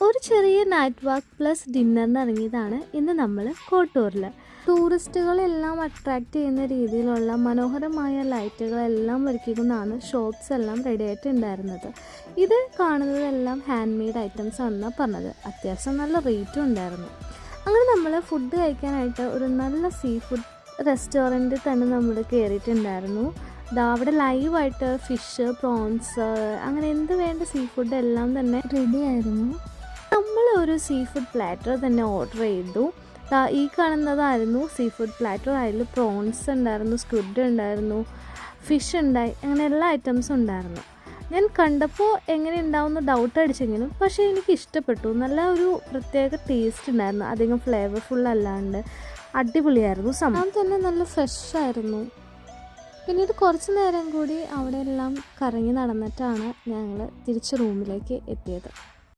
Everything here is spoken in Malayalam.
ഒരു ചെറിയ നൈറ്റ് വാക്ക് പ്ലസ് ഡിന്നറിന് ഇറങ്ങിയതാണ് ഇന്ന് നമ്മൾ കോട്ടൂരിൽ. ടൂറിസ്റ്റുകളെല്ലാം അട്രാക്റ്റ് ചെയ്യുന്ന രീതിയിലുള്ള മനോഹരമായ ലൈറ്റുകളെല്ലാം ഒരുക്കിക്കൊണ്ടാണ് ഷോപ്സ് എല്ലാം റെഡി ആയിട്ടുണ്ടായിരുന്നത്. ഇത് കാണുന്നതെല്ലാം ഹാൻഡ് മെയ്ഡ് ഐറ്റംസ് ആണെന്നാണ് പറഞ്ഞത്. അത്യാവശ്യം നല്ല റേറ്റും ഉണ്ടായിരുന്നു. അങ്ങനെ നമ്മൾ ഫുഡ് കഴിക്കാനായിട്ട് ഒരു നല്ല സീ ഫുഡ് റെസ്റ്റോറൻറ്റിൽ തന്നെ നമ്മൾ കയറിയിട്ടുണ്ടായിരുന്നു. അവിടെ ലൈവായിട്ട് ഫിഷ്, പ്രോൺസ്, അങ്ങനെ എന്ത് വേണ്ട സീ ഫുഡ് എല്ലാം തന്നെ റെഡി ആയിരുന്നു. നമ്മൾ ഒരു സീ ഫുഡ് പ്ലാറ്റർ തന്നെ ഓർഡർ ചെയ്തു. ഈ കാണുന്നതായിരുന്നു സീ ഫുഡ് പ്ലാറ്റർ. അതിൽ പ്രോൺസ് ഉണ്ടായിരുന്നു, സ്ക്വിഡ് ഉണ്ടായിരുന്നു, ഫിഷ് ഉണ്ടായി, അങ്ങനെ എല്ലാ ഐറ്റംസും ഉണ്ടായിരുന്നു. ഞാൻ കണ്ടപ്പോൾ എങ്ങനെ ഉണ്ടാവുമെന്ന് ഡൗട്ട് അടിച്ചെങ്കിലും പക്ഷേ എനിക്ക് ഇഷ്ടപ്പെട്ടു. നല്ല ഒരു പ്രത്യേക ടേസ്റ്റ് ഉണ്ടായിരുന്നു. അധികം ഫ്ലേവർഫുൾ അല്ലാണ്ട് അടിപൊളിയായിരുന്നു. സംഭവം തന്നെ നല്ല ഫ്രഷായിരുന്നു. പിന്നീട് കുറച്ച് നേരം കൂടി അവിടെ എല്ലാം കറങ്ങി നടന്നിട്ടാണ് ഞങ്ങൾ തിരിച്ച് റൂമിലേക്ക് എത്തിയത്.